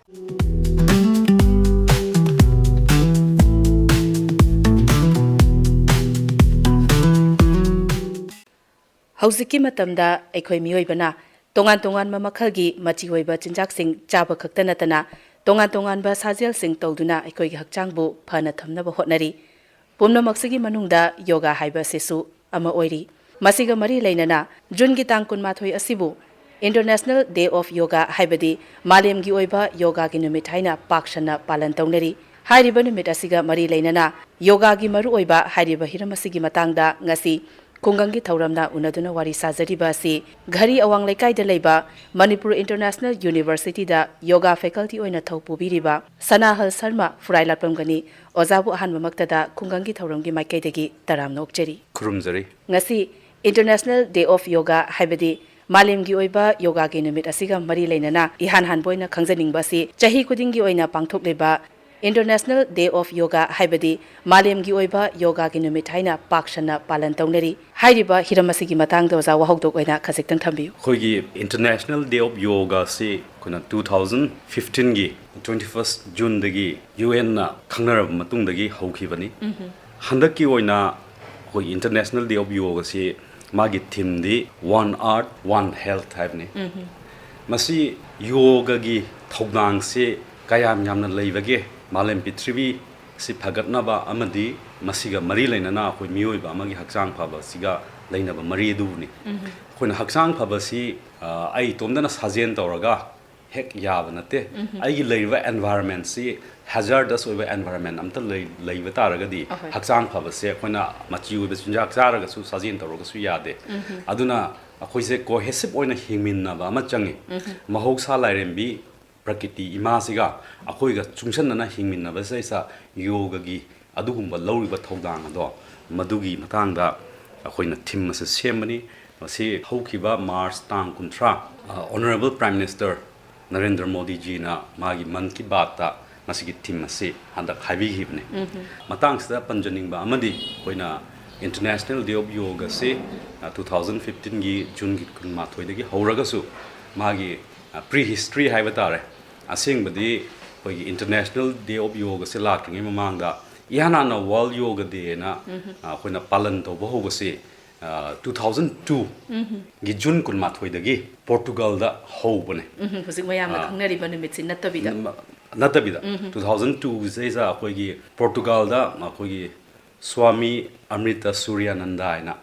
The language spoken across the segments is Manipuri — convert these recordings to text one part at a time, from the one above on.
Hausikki matamda aikhoi mioibana tongan tongan ma makhalgi machi oiba chinjak sing chaba khakta natana tongan tongan ba sajel sing tawduna aikhoi gi hakchang bu phana thamna ba hotnari pumna maksigi manungda yoga haiba sesu ama oiri masiga mari leinana June gi tang kun mathoi asibu International Day of Yoga haibadi malem gi oiba yoga gi numit haina pakshana palan tawnari hairiba numit asiga mari leinana yoga gi maru oiba hairiba hiramasigi matangda ngasi Khunganggi Thouramna unaduna wari sajariba si Ghari Awang Laikai da leiba Manipur International University da yoga faculty oina thopubiriba Sanahal Sharma Phurailatpam gani ozabu ahanba maktada Khunganggi Thouramgi maikaidagi taramna okcheri Khurumjari ngasi International Day of Yoga haibadi malemgi oiba yoga gi numit asiga mari leinana ihan hanboina khangjaningba si chahi kudingi oina pangthok leba International Day of Yoga haibadi malemgi oiba yoga gi numit haina pakshana palan tawnari hairiba hiramasigi matang doza wahokdok oina khajiktang thambiu khoigi International Day of Yoga se kuna 2015 gi 21st June dagi UN na khangnarab matung dagi haukhibani handaki oina khoi International Day of Yoga se magi theme di one art one health type ni masi yoga gi thogdang se kayam yamna leibage Malem Pitrivi si Pagatnaba Amadi, Masiga Mari Lena, who Muiba Magi Haksang Paba, Siga Lainaba Marie Duni. When Haksang Paba si, I Tomdanas Hazien Toraga, Heck Yavanate, I lay environment, see hazardous over environment, I'm the lay with Aragadi, Haksang Paba se, when a Machu with Junjak Zaragas, Sazin Torogasuade. Aduna, a Hose cohesive on a himin Nava Machangi, Mahoksa Lairembi. Prakiti imasiga akoiga chungsanna hingminna saisa yoga gi adugumba lawriba thawdang ado madugi matangda akoina thim ase semani masi haukiba March tang kuntra Honorable Prime Minister Narendra Modi ji na magi man ki baat ta masigi thim ase handak haibi hibne matang sida panjaningba amadi koina International Day of Yoga se 2015 gi June gi kunma thoidagi hauragasu magi prehistory haibatare asing badi koi International Day of Yoga se lakringi mamangda yana na World Yoga Day na koina palan to bohoga se 2002 gi June kun mathoi dagi Portugal da hobane husik mayam na khangnari ba numit sin natabida 2002 se sa koi gi Portugal da koi gi Swami Amrita Suryananda ina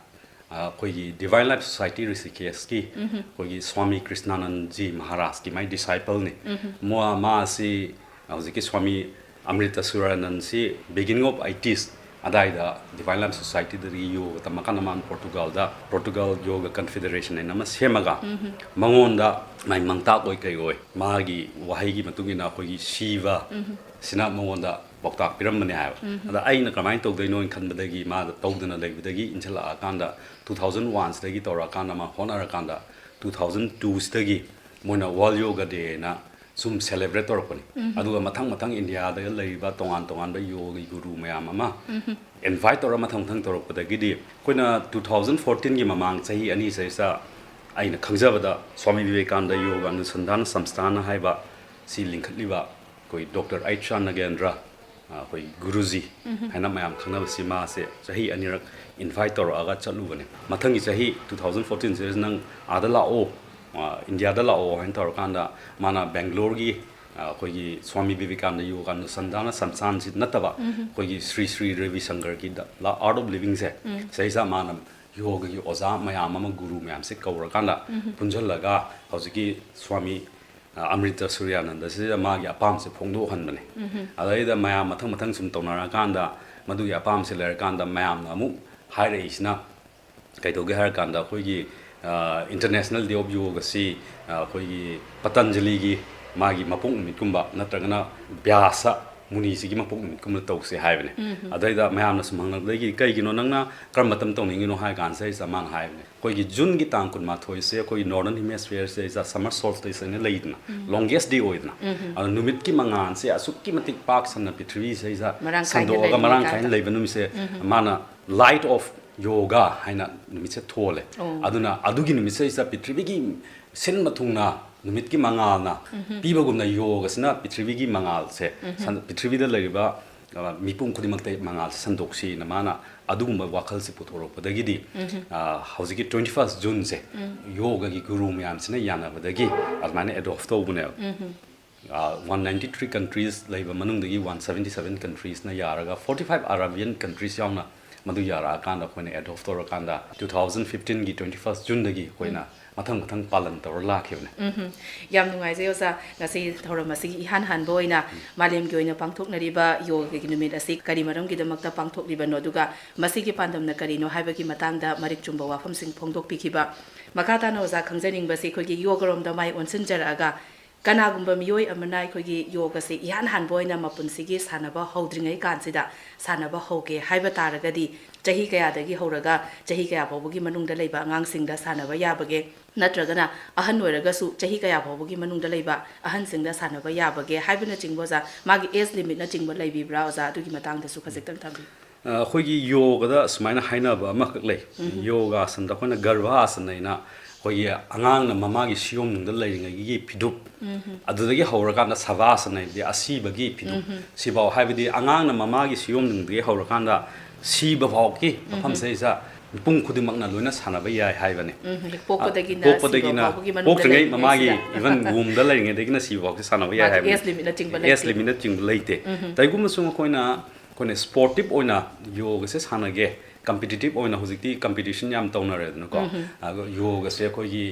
koi Divine Life Society Rishikesh ki koi Swami Krishnanand ji Maharaj ki my disciple ni moa ma si hojiki Swami Amrita Suryanand si beginning of 80s adaida Divine Life Society da yoga tamakana man Portugal Yoga Confederation ina ma semaga mangonda mai mangta koi kai oi magi wahai gi matungina koi Shiva sina mangonda Boktak Piramani have. The Aina Kamain told the knowing Kandagi, Mother told the Legidagi, Inchela Akanda, 2001 Stegi Torakanda, Honarakanda, 2002 Stegi, Mona Wall Yoga Day, Sum celebrator. Adu Matang India, the Laiba Tongan, the Yogi Guru Mayamama. Invite or Matang Torok, the Gidi. Kuna 2014 Yamamang, Sahi Ani says, Aina Kangzavada, Swami Vivekananda Yoga and Sandana Samstana Haiba, see Link Liva, Dr. Raichanda Chingtham. Koi Guruji, Hana Mayam Kanal Sima se, Sahi Anirak invite or Aga Chalubane. Matangi Sahi 2014 says Nang Adala O, India Dala O, and Torkanda, Mana Bangalore, Koi Swami Vivekananda Yoga and Sandana Samsan Natava, Koi Sri Ravi Shankar Ki, La Art of Living se, says Manam Yoga Oza Mayama Guru Mayam se Kaurakanda, Punjalaga, Hosiki Swami. Amrita Suryananda, this is a Magia Pamse Pongo Hanmane. Ada Maya Matang Sum Tonarakanda, Maduya Pamse Lerkanda, Mayam Namu, Hire Isna, Kaito Gaharkanda, Hoyi International Day of Yoga, see Hoyi Patanjali, Magi Mapung Mikumba, Natagana, Biasa, Munisi Mapung Kumatoxi Hive. Ada Mayamas Manglegi, Kaiginonanga, Karmatam Tong, you know, Hagan says among Hive. Koi June Gitan kun matoi se koi Northern Hemisphere says a summer solstice in a late longest day oidna. And Numitki Mangan say a Sukimatic parks and a Pitri says a Sandoga Maranka and Lebanum say mana light of yoga, Haina Numitse Tole. Aduna Adugin says a Pitribigi Sin Matuna नुमित की मंगाल ना पीबा गुमना योग असना पृथ्वी की मंगाल से पृथ्वी दा लरिबा मिपुम खुदिमक्ते मंगाल संदोक्सी नमाना अदुगुम्बा वाखल से पुथोरपदगी हौजिकी 21 जून से योग की गुरु म्याम सिना यानाबदगी अदमाने एडॉप्ट तौबने 193 countries लाइबा मनुंगदगी 177 countries ना यारगा 45 Arabian countries यावना मधु यारा कांदा कोने एडॉप्ट तौर कांदा 2015 की 21 जून दगी कोइना मथंग मथंग पालन तौर लाखिबने याम नुंगाइजे ओजा ngasi Thouram asi ihan han boina malem gi oina pangthoknariba yoga gi numit asi kari maram gi damakta pangthokriba no duga masi gi pandam na kari no haiba gi matangda marik chumba wafam sing phongdok pikhiba makata no oza khangjaning basi khoi gi yoga rom da mai onsin jaraga kanagumba miyoi amana khoi gi yoga se ihan han boina mapun sigi sanaba hodringai kansida sanaba hoge haiba taragadi chahi kaya dagi horaga chahi kaya bobugi manungda leiba angang singda sanaba yabage natragana ahan oiraga su chahi kaya bobugi manungda leiba ahan singda sanaba yabage haibana chingboza magi age limit na chingba leibi bra oza dugi matang da su khajek thambi khoigi yoga da sumaina haina ba ma lei yoga san da khona garva asan naina khoigi angang na mama gi siom nung da leiringa gi pidup adudagi horaga na savas na di asibagi pidup sibaw haibidi angang na mama gi siom nung di horaga na siba bawki mafam seisa pung khudimak na loina sanaba yai haibane pokpodagi na pokringai mamagi even gum da lairinga degina siba bawki sanaba yai haibane es limit na chingba leite taigum sung koina sportive oina yoga se sanage competitive oina hojikti competition yam taunare na ko yoga se koigi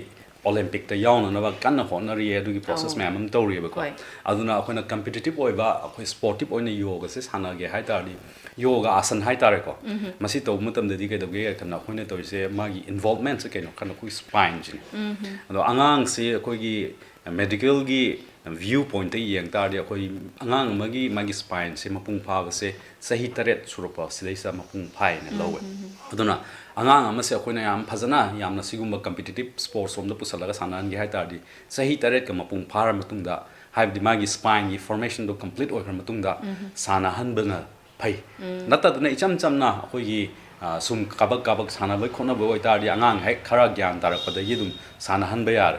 Olympic ta yauna na ba kanna honari edu gi process ma am tawri ba ko aduna akoina competitive oiba akoi sportive oina yoga se sanage hai tari yoga asan hai tare ko masi to mutam de ke doge kana khoine to se magi involvement se keno kana ku spine jin ado angang se akoi gi medical gi viewpoint ta yeng tari akoi angang magi spine se mapung pha se sahi taret surupa sileisa mapung phai ne lowe aduna angang ama se akoina yam phajana yamna sigumba competitive sports om da pusalaga sanan gi hai tari sahi taret ka mapung phar matungda haibdi magi spine gi formation do complete oikar matungda sana hanbana phai natadna icham chamna akoi gi sum kabak sana bai khona bai tari angang hai khara gyan tarakpada gi dum sana han bai yar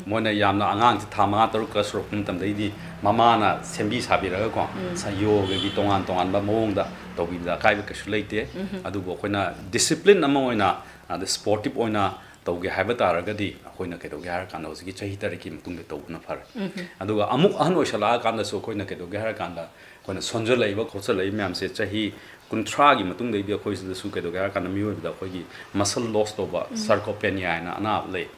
moina yamna angang ti thama taru ka srok tam dai di mama na sembi sabiraga ko sa yoga gi tongan ba mongda tobi da kai ka shuleite adu bo khoina discipline ama oina the sportive oina tawge haiba taragadi akoina ke doge har kan hosigi chahi tariki mutung de tawna far aduga amuk ahan oisala kan da so koina ke doge har kan da koina sonjo laiba khocha lai myam se chahi kunthra gi mutung de bi khoi su ke doge har kan mi oi da khoi gi muscle loss to ba sarcopenia na ana le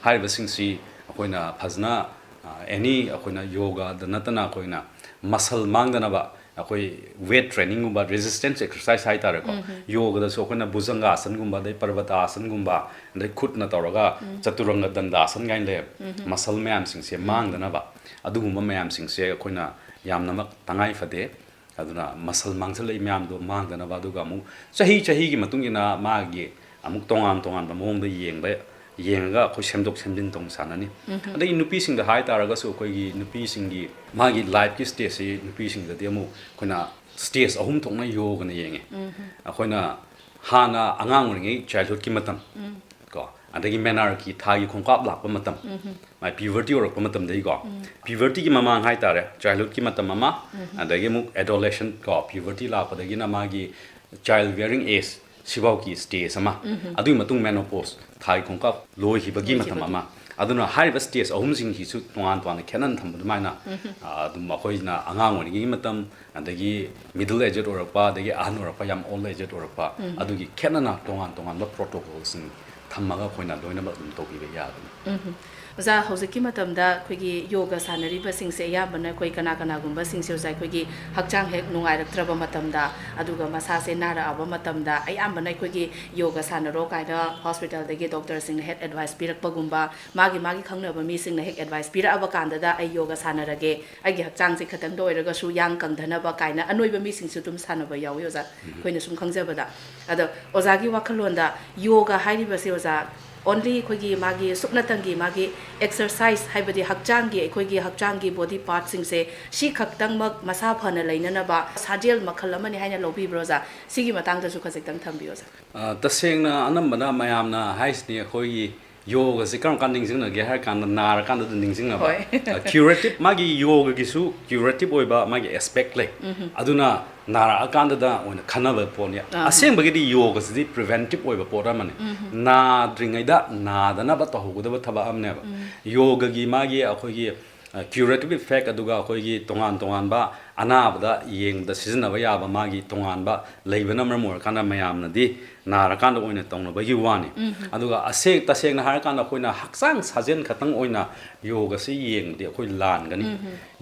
haiba sing si akoina phajna any akoina yoga da natana koina muscle mangdana ba akoi weight training gumba resistance exercise hai tare ko yoga da so koina bhujanga asan gumba dai parvata asan gumba dai khut na tawraga chaturanga danda asan gain le muscle mayam sing se mangdana ba adu gumba mayam sing se koina yamna mak tangai fade aduna muscle mangthal le mayam do mangdana ba du ga mu chahi gi matungina ma gi amuk tongan ba mong da yengba yenga ko semdok semdin tong sanani adai nupi sing da hai taraga so koi gi nupi sing gi magi life ki stage si nupi sing da demu koina stage ahum thong na yoga na yenge akoina hana angang ringi childhood ki matam ko adagi menarchy thagi khongkap lak pa matam mai puberty or pa matam dei ko puberty ki mamang hai tare childhood ki matam mama adagi mu adolescent ko puberty la pa dagi na magi child bearing age sibau ki stage sama adui matung menopause thai khongka loi hibagi matam ama aduna hariba stage ahum sing hi su tuan khenan tham maina adum makoina angang ori gi matam adagi middle aged orapa adagi ahn orapa yam old aged orapa adugi khenana tuan ba protocols sing thammaga koina loina ba dum tobi be ya oza hojiki matamda khoigi yoga sanari ba singse ya bana koi kana gumba singse oza khoigi hakchang hek nungai raktraba matamda aduga masa se nara aba matamda ayam bana khoigi yoga sanaro kaida hospital dagi doctor sing head advice pirak pagumba magi khangna ba mi sing na head advice pira aba kanda da ay yoga sanarage agi hakchang se khatang doiraga su yang kangdhana ba kaina anoi ba mi sing su tum sanaba yawi oza khoina sum khangja bada ado oza gi wakhalonda yoga hairi ba se oza only khoigi magi supnatangi magi exercise haibadi hakjangi body parts sing se si khaktang mak masa phana lainana ba sajel makhal amani haina lobi broza sigi matang da su khajek tang thambi oza tasengna anambana mayamna haisni khoigi yoga se karam kan ningsing na ge har kan na kan da ningsing na ba curative magi yoga gi su curative oi ba magi aspect le aduna nara kan da oina khana ba pon ya aseng bagi di yoga se di preventive oi ba pora mane na dringai da na da na ba to hu da ba thaba amne ba yoga gi magi akhoi gi curative effect aduga akhoi gi tongan ba anabda yeng da season ba ya ba magi tongan ba leibana mar mor kana mayam na di nara kan da oina tong ba gi wani aduga asek ta sek na har kan da khoina haksang sajen khatang oina yoga se yeng di akhoi lan gani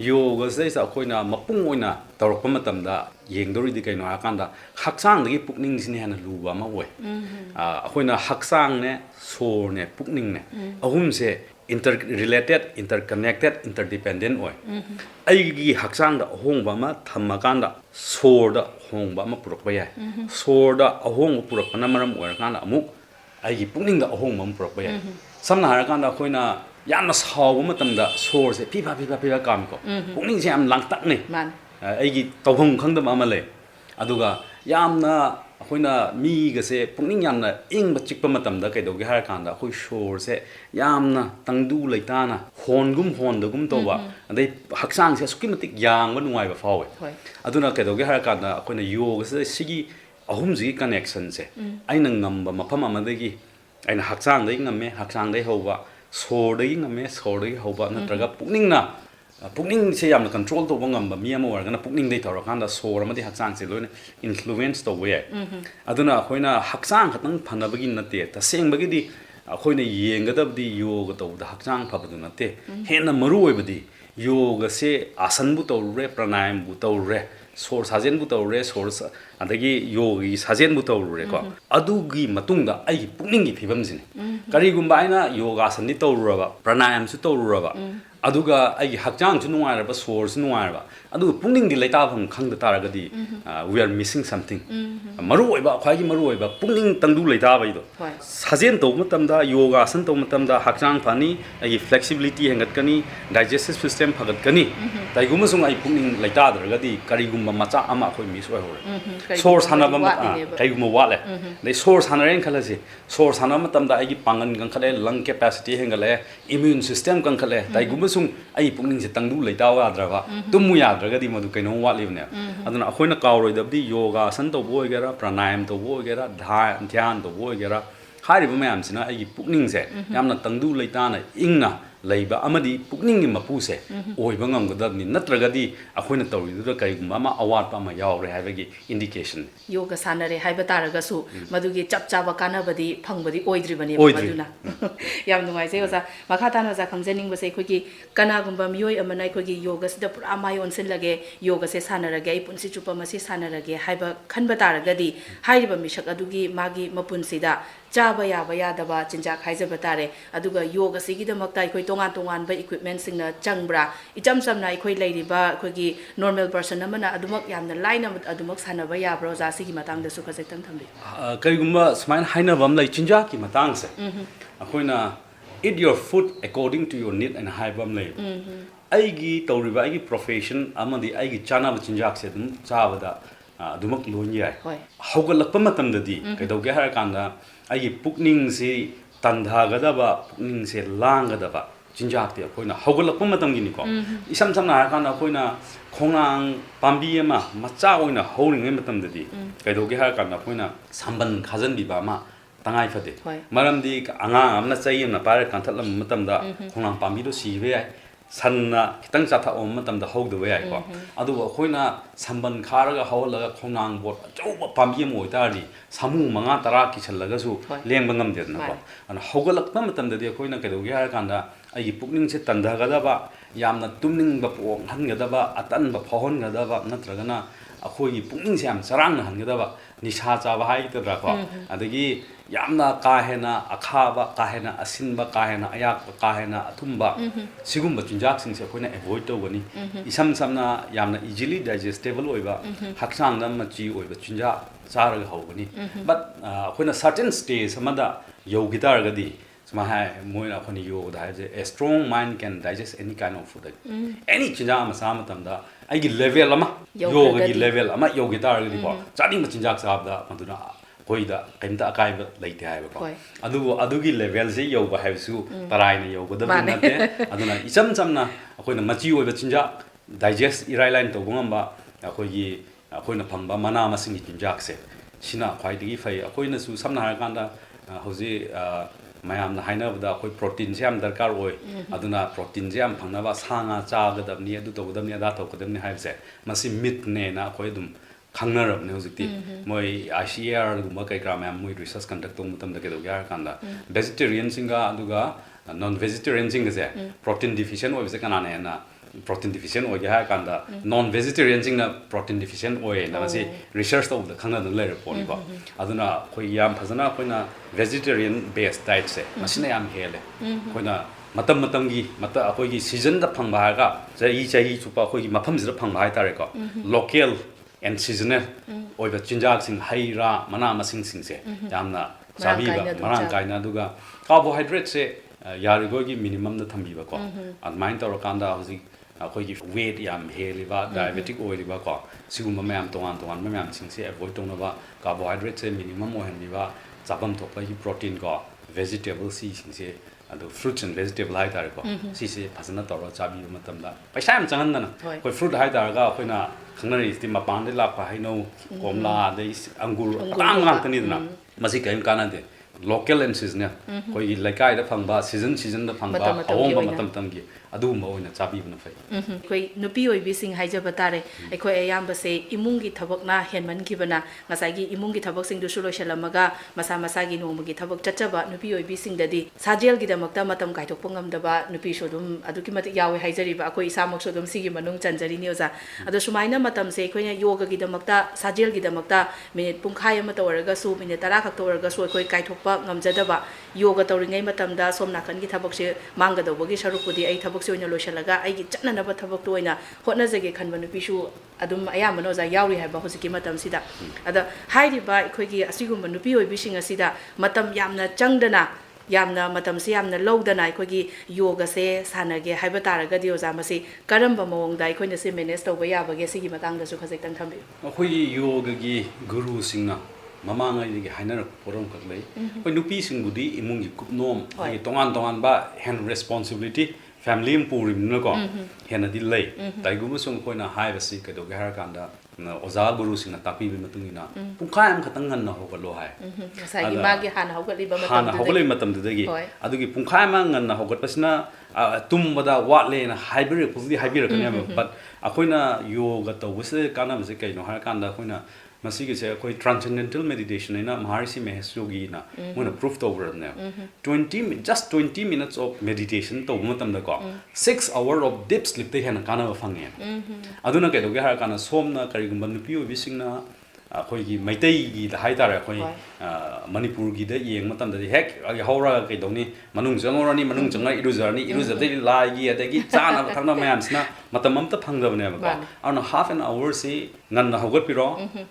yoga se sa khoina mapung oina torok pa matam da yeng dori di kai no ha kan da haksang da gi pukning sin hana lu ba ma oi akhoi haksang ne sor ne pukning ne ahum se interrelated interconnected interdependent oi aigi haksang da ahong ba ma thamma kan da sor da hong ba ma purok ba ya sor da ahong purok na maram oi kan da amuk aigi pukning da ahong ma purok ba ya samna har kan da khoina yamna saw ma tam da sor se phi pha kam ko pukning se am lang tak ne aigi tawhong khang da ma le aduga yamna akhoi mi ga se pukning yamna ing ba chik pa matam da kai do ge har kan da akhoi sor se yamna tangdu leita na hon da gum to ba adai haksang se suki matik yang ba nuai ba fawe aduna kai do ge har kan da akhoi yoga se sigi ahum ji connection se aina ngam ba mafam amadagi aina haksang dai ngamme haksang dai hoba sor dai ngamme sor dai hoba natraga pukning na pukning se yamna control to bangam ba mi ama war gana pukning dei tor kan da sor amadi haksang se loine influence to we aduna khoina haksang khatang phanabagi nate ta seng bagi di khoina yengadab di yoga to da haksang phabadu nate hena maru oibadi yoga se asan bu to re pranayam bu to re sor sajen bu to re sor adagi yogi sajen bu to re ko adugi matungda ai pukning gi phibam jine kari gumba aina yoga asan ni to raba pranayam su to raba aduga ai hakjang chu nuai raba sor su nuai raba adu pukning di leita pham khang da tara gadi we are missing something maru oiba khwai gi maru oiba pukning tangdu leita bai do sajen to matam da yoga asan to matam da hakjang phani ai flexibility hengat kani digestive system phagat kani tai gum sung ai pukning leita dar gadi kari gum macha ama khoi mi soi hore sor sana ba kai gum wa le dei sor sana ren khala se sor sana matam da ai gi pangan gang khale lung capacity hengale immune system gang khale tai gum sung ai pukning se tangdu leita wa draba tumu ya dragadi madu kaino wa livne aduna akhoina kawroi dabdi yoga san to boy gera pranayam to boy gera dhyan to boy gera hari ba mayam sina ai pukning se yamna tangdu leita na ingna leiba amadi pukning gi mapu se oiba ngam gadabni natragadi akhoina tawri du kai gum ama award pa ma yawre haibagi indication yoga sanare haiba taraga su madugi chap chaba kana badi phangbadi oidri bani maduna yam nungai se oza makha tana za khamjening ba se khoi kana gumba miyoi amana khoi gi yoga sida pura mayon sin lage yoga se sanarage ai punsi chupa masi sanarage haiba khanba taragadi haiba misak adugi magi mapun sida chaba ya daba chinjak haijaba tare aduga yoga sigi da maktai khoi tongan ba equipment singna changbra icham samna khoi leiriba khoi gi normal person amana adumak yamna line adumak sanaba ya bro za sigi matang da su khajek tang thambi kai gumba smain haina bam lai chinjak ki matang se akhoina eat your food according to your need and high bam lai aigi tawriba aigi profession amadi aigi chana ba chinjak se dum chabada adumak loin yai hogalakpa matam dadi kai doge har kanda aigi pukning se tandha gadaba pukning se lang gadaba chinjak te akoina hogalakpa matam gi ni ko isam samna har kanda akoina khongang pambi ama macha oina horing matam dadi kai doge har kanda akoina samban khajan bi ba ma tangai phade maramdi anga amna chai amna par kan thatlam matam da khongang pambi do si be ai sanna kitang chatha om matam da hog do we ai ko adu akoina samban kharaga hawlaga khonang bot achoba pambi mo itari samu manga tara ki challaga su leng bangam de na ko ana hogalak na matam da de akoina ke do gi har kanda ai pukning se tanda ga da ba yamna tumning ba pong han ga da ba atan ba phahon ga da ba natraga na akhoi pukning se am sarang han ga da ba nisha cha ba hai ta ra ko adagi yamna ka hena akhaba ka hena asinba ka hena ayak ka hena athumba sigumba chinjak sing se akoina avoid to gani isam samna yamna easily digestible oiba haksang nam machi oiba chinja charaga hawgani but akoina certain stage amada yogitar gadi sma hai moina akhoni yo da a strong mind can digest any kind of food any chinja ma sama tamda ai gi level ama yoga gi level ama yogitar gadi ko chani ma chinjak sabda maduna ꯑꯩꯈꯣꯏꯗ ꯀꯩꯝꯇ ꯑꯀꯥꯏꯕ ꯂꯩꯇꯦ ꯍꯥꯏꯕꯀꯣ ꯍꯣꯏ. ꯑꯗꯨꯕꯨ ꯑꯗꯨꯒꯤ ꯂꯦꯚꯦꯜꯁꯦ ꯌꯧꯕ ꯍꯥꯏꯕꯁꯨ ꯇꯔꯥꯏꯅ ꯌꯧꯒꯗꯕꯗꯤ ꯃꯥꯅꯦ. ꯅꯠꯇꯦ ꯑꯗꯨꯅ ꯏꯆꯝ ꯆꯝꯅ ꯑꯩꯈꯣꯏꯅ ꯃꯆꯤ ꯑꯣꯏꯕ ꯆꯤꯟꯖꯥꯛ ꯗꯥꯏꯖꯦꯁ ꯏꯔꯥꯏ ꯂꯥꯏꯅ ꯇꯧꯕ ꯉꯝꯕ ꯑꯩꯈꯣꯏꯅ ꯐꯪꯕ ꯃꯅꯥ ꯃꯁꯤꯡꯒꯤ ꯆꯤꯟꯖꯥꯛꯁꯦ ꯁꯤꯅ ꯈ꯭ꯋꯥꯏꯗꯒꯤ ꯐꯩ ꯑꯩꯈꯣꯏꯅꯁꯨ ꯁꯝꯅ ꯍꯥꯏꯔꯀꯥꯟꯗ ꯍꯧꯖꯤꯛ ꯃꯌꯥꯝꯅ ꯍꯥꯏꯅꯕꯗ ꯑꯩꯈꯣꯏ ꯄ꯭ꯔꯣꯇꯤꯟꯁꯦ ꯌꯥꯝ ꯗꯔꯀꯥꯔ ꯑꯣꯏ ꯑꯗꯨꯅ ꯄ꯭ꯔꯣꯇꯤꯟꯁꯦ ꯌꯥꯝ ꯐꯪꯅꯕ ꯁꯥ ꯉꯥ ꯆꯥꯒꯗꯕꯅꯤ ꯑꯗꯨ ꯇꯧꯒꯗꯕꯅꯤ ꯑꯗꯥ ꯇꯧꯒꯗꯕꯅꯤ ꯍꯥꯏꯕꯁꯦ ꯃꯁꯤ ꯃꯤꯠꯅꯦꯅ ꯑꯩꯈꯣꯏ ꯑꯗꯨꯝ ꯈꯪꯅꯔꯕꯅꯦ ꯍꯧꯖꯤꯛꯇꯤ ꯃꯣꯏ ICAR ꯀꯩꯀꯥ ꯃꯌꯥꯝ ꯃꯣꯏ ꯔꯤꯁꯔꯁ ꯀꯟꯗꯛ ꯇꯧꯕ ꯃꯇꯝꯗ ꯀꯩꯗꯧꯒꯦ ꯍꯥꯏꯔꯀꯥꯟꯗ ꯚꯦꯖꯤꯇꯦꯔꯤꯌꯟꯁꯤꯡꯒ ꯑꯗꯨꯒ ꯅꯣꯟ ꯚꯦꯖꯤꯇꯦꯔꯤꯌꯟꯁꯤꯡꯒꯁꯦ ꯄ꯭ꯔꯣꯇꯤꯟ ꯗꯤꯐꯤꯁꯤꯌꯦꯟ ꯑꯣꯏꯕꯁꯦ ꯀꯅꯥꯅ ꯍꯦꯟꯅ ꯄ꯭ꯔꯣꯇꯤꯟ ꯗꯤꯐꯤꯁꯤꯌꯦꯟ ꯑꯣꯏꯒꯦ ꯍꯥꯏꯔ ꯀꯥꯟꯗ ꯅꯣꯟ ꯚꯦꯖꯤꯇꯦꯔꯤꯌꯟꯁꯤꯡꯅ ꯄ꯭ꯔꯣꯇꯤꯟ ꯗꯤꯐꯤꯁꯤꯌꯦꯟ ꯑꯣꯏꯌꯦꯅ ꯃꯁꯤ ꯔꯤꯁꯔꯁ ꯇꯧꯕꯗ ꯈꯪꯅꯗꯨꯅ ꯂꯩꯔꯕ ꯄꯣꯠꯅꯤꯀꯣ ꯑꯗꯨꯅ ꯑꯩꯈꯣꯏ ꯌꯥꯝ ꯐꯖꯅ ꯑꯩꯈꯣꯏꯅ ꯚꯦꯖꯤꯇꯦꯔꯤꯌꯟ ꯕꯦꯁ ꯗꯥꯏꯠꯁꯦ ꯃꯁꯤꯅ ꯌꯥꯝ ꯍꯦꯜꯂꯦ ꯑꯩꯈꯣꯏꯅ ꯃꯇꯝ ꯃꯇꯝꯒꯤ ꯑꯩꯈꯣꯏꯒꯤ ꯁꯤꯖꯟꯗ ꯐꯪꯕ ꯍꯥꯏꯔꯒ ꯆꯍꯤ ꯆꯨꯞꯄ ꯑꯩꯈꯣꯏꯒꯤ ꯃꯐꯝꯁꯤꯗ ꯐꯪꯕ ꯍꯥꯏꯇꯥꯔꯦꯀꯣ ꯂꯣꯀꯦꯜ ꯑꯦꯟ ꯁꯤꯖꯅꯦꯜ ꯑꯣꯏꯕ ꯆꯤꯟꯖꯥꯛꯁꯤꯡ ꯍꯩ ꯔꯥ ꯃꯅꯥ ꯃꯁꯤꯡꯁꯤꯡꯁꯦ ꯌꯥꯝꯅ ꯆꯥꯕꯤꯕ ꯃꯔꯥꯡ ꯀꯥꯏꯅ ꯑꯗꯨꯒ ꯀꯥꯔꯕꯣꯍꯥꯏꯗ꯭ꯔꯦꯠꯁꯦ ꯌꯥꯔꯤꯈꯣꯏꯒꯤ ꯃꯤꯅꯤꯃꯝꯗ ꯊꯝꯕꯤꯕꯀꯣ ꯑꯗꯨꯃꯥꯏꯅ ꯇꯧꯔꯀꯥꯟꯗ ꯍꯧꯖꯤꯛ ꯑꯩꯈꯣꯏꯒꯤ ꯋꯦꯠ ꯌꯥꯝ ꯍꯦꯜꯂꯤꯕ ꯗꯥꯏꯕꯦꯇꯤꯛ ꯑꯣꯏꯔꯤꯕꯀꯣ ꯁꯤꯒꯨꯝꯕ ꯃꯌꯥꯝ ꯇꯣꯉꯥꯟ ꯇꯣꯉꯥꯟꯕ ꯃꯌꯥꯝꯁꯤꯡꯁꯦ ꯑꯦꯚꯣꯏꯗ ꯇꯧꯅꯕ ꯀꯥꯔꯕꯣꯍꯥꯏꯗ꯭ꯔꯦꯠꯁꯦ ꯃꯤꯅꯤꯃꯝ ꯑꯣꯏꯍꯟꯕꯤꯕ ꯆꯥꯐꯝ ꯊꯣꯛꯄꯒꯤ ꯄ꯭ꯔꯣꯇꯤꯟ ꯀꯣ ꯚꯦꯖꯤꯇꯦꯕꯜ ꯁꯤꯁꯤꯡꯁꯦ ꯑꯗꯨ ꯐ꯭ꯔꯨꯠꯁ ꯑꯦꯟ ꯚꯦꯖꯤꯇꯦꯕꯜ ꯍꯥꯏꯇꯥꯔꯦꯀꯣ ꯁꯤꯁꯦ ꯐꯖꯅ ꯇꯧꯔꯒ ꯆꯥꯕꯤꯕ ꯃꯇꯝꯗ ꯄꯩꯁꯥ ꯌꯥꯝ ꯆꯪꯍꯟꯗꯅ ꯑꯩꯈꯣꯏ ꯐ꯭ꯔꯨꯠ ꯍꯥꯏꯇꯥꯔꯒ ꯑꯩꯈꯣꯏꯅ ꯈꯪꯅꯔꯤꯁꯤꯗꯤ ꯃꯄꯥꯟꯗꯒꯤ ꯂꯥꯛꯄ ꯍꯩꯅꯧ ꯀꯣꯝꯂꯥ ꯑꯗꯩ ꯑꯪꯒꯨꯔ ꯑꯇꯥꯡꯕ ꯉꯥꯛꯇꯅꯤꯗꯅ ꯃꯁꯤ ꯀꯔꯤꯝ ꯀꯥꯟꯅꯗꯦ ꯂꯣꯀꯦꯜ ꯑꯦꯟ ꯁꯤꯖꯅꯦꯜ ꯑꯩꯈꯣꯏꯒꯤ ꯂꯩꯀꯥꯏꯗ ꯐꯪꯕ ꯁꯤꯖꯟꯗ ꯐꯪꯕ ꯑꯍꯣꯡꯕ ꯃꯇꯝꯒꯤ ꯑꯗꯨꯒꯨꯝꯕ ꯑꯣꯏꯅ ꯆꯥꯕꯤꯕꯅ ꯐꯩ ꯑꯩꯈꯣꯏ ꯅꯨꯄꯤ ꯑꯣꯏꯕꯤꯁꯤꯡ ꯍꯥꯏꯖꯕ ꯇꯥꯔꯦ ꯑꯩꯈꯣꯏ ꯑꯌꯥꯝꯕꯁꯦ ꯏꯃꯨꯡꯒꯤ ꯊꯕꯛꯅ ꯍꯦꯟꯃꯟꯈꯤꯕꯅ ꯉꯁꯥꯏꯒꯤ ꯏꯃꯨꯡꯒꯤ ꯊꯕꯛꯁꯤꯡꯗꯨꯁꯨ ꯂꯣꯏꯁꯤꯜꯂꯝꯃꯒ ꯃꯁꯥ ꯃꯁꯥꯒꯤ ꯅꯣꯡꯃꯒꯤ ꯊꯕꯛ ꯆꯠꯆꯕ ꯅꯨꯄꯤ ꯑꯣꯏꯕꯤꯁꯤꯡꯗꯗꯤ ꯁꯥꯖꯦꯜꯒꯤꯗꯃꯛꯇ ꯃꯇꯝ ꯀꯥꯏꯊꯣꯛꯄ ꯉꯝꯗꯕ ꯅꯨꯄꯤꯁꯨ ꯑꯗꯨꯝ ꯑꯗꯨꯛꯀꯤ ꯃꯇꯤꯛ ꯌꯥꯎꯋꯦ ꯍꯥꯏꯖꯔꯤꯕ ꯑꯩꯈꯣꯏ ꯏꯁꯥꯃꯛꯁꯨ ꯑꯗꯨꯝ ꯁꯤꯒꯤ ꯃꯅꯨꯡ ꯆꯟꯖꯔꯤꯅꯤ ꯑꯣꯖꯥ ꯑꯗꯣ ꯁꯨꯃꯥꯏꯅ ꯃꯇꯝꯁꯦ ꯑꯩꯈꯣꯏꯅ ꯌꯣꯒꯒꯤꯗꯃꯛꯇ ꯁꯥꯖꯦꯜꯒꯤꯗꯃꯛꯇ ꯃꯤꯅꯤꯠ ꯄꯨꯡꯈꯥꯏ ꯑꯃꯇ ꯑꯣꯏꯔꯒꯁꯨ ꯃꯤꯅꯤꯠ 10 ꯈꯛꯇ ꯑꯣꯏꯔꯒꯁꯨ ꯑꯩꯈꯣꯏ ꯀꯥꯏꯊꯣꯛꯄ ꯉꯝꯖꯗꯕ ꯌꯣꯒ ꯇꯧꯔꯤꯉꯩ ꯃꯇꯝꯗ ꯁꯣꯝ ꯅꯥꯀꯟꯒꯤ ꯊꯕꯛꯁꯦ ꯃꯥꯡꯒꯗꯧꯕꯒꯤ ꯁꯔꯨꯛꯄꯨꯗꯤ ꯑꯩ ꯊꯕꯛꯁꯦ ꯑꯣꯏꯅ ꯂꯣꯏꯁꯤꯜꯂꯒ ꯑꯩꯒꯤ ꯆꯠꯅꯅꯕ ꯊꯕꯛꯇꯣ ꯑꯣꯏꯅ ꯍꯣꯠꯅꯖꯒꯦ ꯈꯟꯕ ꯅꯨꯄꯤꯁꯨ ꯑꯗꯨꯝ ꯑꯌꯥꯝꯕꯅ ꯑꯣꯖꯥ ꯌꯥꯎꯔꯤ ꯍꯥꯏꯕ ꯍꯧꯖꯤꯛꯀꯤ ꯃꯇꯝꯁꯤꯗ ꯑꯗ ꯍꯥꯏꯔꯤꯕ ꯑꯩꯈꯣꯏꯒꯤ ꯑꯁꯤꯒꯨꯝꯕ ꯅꯨꯄꯤ ꯑꯣꯏꯕꯤꯁꯤꯡ ꯑꯁꯤꯗ ꯃꯇꯝ ꯌꯥꯝꯅ ꯆꯪꯗꯅ ꯌꯥꯝꯅ ꯃꯇꯝꯁꯦ ꯌꯥꯝꯅ ꯂꯧꯗꯅ ꯑꯩꯈꯣꯏꯒꯤ ꯌꯣꯒꯁꯦ ꯁꯥꯟꯅꯒꯦ ꯍꯥꯏꯕ ꯇꯥꯔꯒꯗꯤ ꯑꯣꯖꯥ ꯃꯁꯤ ꯀꯔꯝꯕ ꯃꯑꯣꯡꯗ ꯑꯩꯈꯣꯏꯅ ꯁꯤ ꯃꯦꯅꯦꯖ ꯇꯧꯕ ꯌꯥꯕꯒꯦ ꯁꯤꯒꯤ ꯃꯇꯥꯡꯗꯁꯨ ꯈꯖꯤꯛꯇꯪ ꯊꯝꯕꯤꯌꯨ ꯑꯩꯈꯣꯏꯒꯤ ꯌꯣꯒꯒꯤ ꯒꯨꯔꯨꯁꯤꯡꯅ ꯃꯃꯥꯡꯉꯩꯗꯒꯤ ꯍꯥꯏꯅꯔꯛꯄ ꯄꯣꯠꯑꯃꯈꯛ ꯂꯩ ꯑꯩꯈꯣꯏ ꯅꯨꯄꯤꯁꯤꯡꯕꯨꯗꯤ ꯏꯃꯨꯡꯒꯤ ꯀꯨꯞꯅꯣꯝ ꯑꯩꯈꯣꯏꯒꯤ ꯇꯣꯉꯥꯟ ꯇꯣꯉꯥꯟꯕ ꯍꯦꯟ ꯔꯦꯁꯄꯣꯟꯁꯤꯕꯤꯂꯤꯇꯤ ꯐꯦꯃꯤꯂꯤ ꯑꯃ ꯄꯨꯔꯤꯕꯅꯤꯅꯀꯣ ꯍꯦꯟꯅꯗꯤ ꯂꯩ ꯀꯔꯤꯒꯨꯝꯕ ꯁꯨꯝ ꯑꯩꯈꯣꯏꯅ ꯍꯥꯏꯕꯁꯤ ꯀꯩꯗꯧꯒꯦ ꯍꯥꯏꯔꯀꯥꯟꯗ ꯑꯣꯖꯥ ꯒꯨꯔꯨꯁꯤꯡꯅ ꯇꯥꯛꯄꯤꯕꯒꯤ ꯃꯇꯨꯡ ꯏꯟꯅ ꯄꯨꯡꯈꯥꯏ ꯑꯃꯈꯛꯇꯪ ꯉꯟꯅ ꯍꯧꯒꯠꯂꯣ ꯍꯥꯏ ꯉꯁꯥꯏꯒꯤ ꯃꯥꯒꯤ ꯍꯥꯟꯅ ꯍꯧꯒꯠꯂꯤꯕ ꯃꯇꯝꯗꯨꯗꯒꯤ ꯑꯗꯨꯒꯤ ꯄꯨꯡꯈꯥꯏ ꯑꯃ ꯉꯟꯅ ꯍꯧꯒꯠꯄꯁꯤꯅ ꯇꯨꯝꯕꯗ ꯋꯥꯠꯂꯦꯅ ꯍꯥꯏꯕꯤꯔꯛꯀꯅꯦꯕ ꯕꯠ ꯑꯩꯈꯣꯏꯅ ꯌꯣꯒ ꯇꯧꯕꯁꯤꯗ ꯀꯥꯟꯅꯕꯁꯦ ꯀꯩꯅꯣ ꯍꯥꯏꯔꯀꯥꯟꯗ ꯑꯩꯈꯣꯏꯅ ꯃꯁꯤꯒꯤꯁꯦ ꯑꯩꯈꯣꯏ ꯇ꯭ꯔꯥꯟꯁꯦꯟꯗꯦꯟꯇꯦꯜ ꯃꯦꯗꯤꯇꯦꯁꯟ ꯍꯥꯏꯅ ꯃꯍꯥꯔꯤꯁꯤ ꯃꯍꯦꯁ ꯌꯣꯒꯤꯅ ꯃꯣꯏꯅ ꯄ꯭ꯔꯨꯐ ꯇꯧꯈ꯭ꯔꯕꯅꯦꯕ 20 minutes of meditation ꯇꯧꯕ ꯃꯇꯝꯗꯀꯣ 6 hours of deep sleepꯇ ꯍꯦꯟꯅ ꯀꯥꯟꯅꯕ ꯐꯪꯉꯦ ꯑꯗꯨꯅ ꯀꯩꯗꯧꯒꯦ ꯍꯥꯏꯔꯀꯥꯟꯗ ꯁꯣꯝꯅ ꯀꯔꯤꯒꯨꯝꯕ ꯅꯨꯄꯤ ꯑꯣꯏꯕꯤꯁꯤꯡꯅ ꯑꯩꯈꯣꯏꯒꯤ ꯃꯩꯇꯩꯒꯤꯗ ꯍꯥꯏꯇꯥꯔꯦ ꯑꯩꯈꯣꯏ ꯃꯅꯤꯄꯨꯔꯒꯤꯗ ꯌꯦꯡꯕ ꯃꯇꯝꯗꯗꯤ ꯍꯦꯛ ꯍꯧꯔꯒ ꯀꯩꯗꯧꯅꯤ ꯃꯅꯨꯡ ꯆꯪꯉꯨꯔꯅꯤ ꯃꯅꯨꯡ ꯆꯪꯉꯒ ꯏꯔꯨꯖꯕꯗꯒꯤ ꯂꯥꯏꯒꯤ ꯑꯗꯒꯤ ꯆꯥꯅꯕ ꯊꯛꯅꯕ ꯃꯌꯥꯝꯁꯤꯅ ꯃꯇꯝ ꯑꯝꯇ ꯐꯪꯗꯕꯅꯦꯕꯀꯣ ꯑꯗꯨꯅ half an hourꯁꯤ ꯉꯟꯅ ꯍꯧꯒꯠꯄꯤꯔꯣ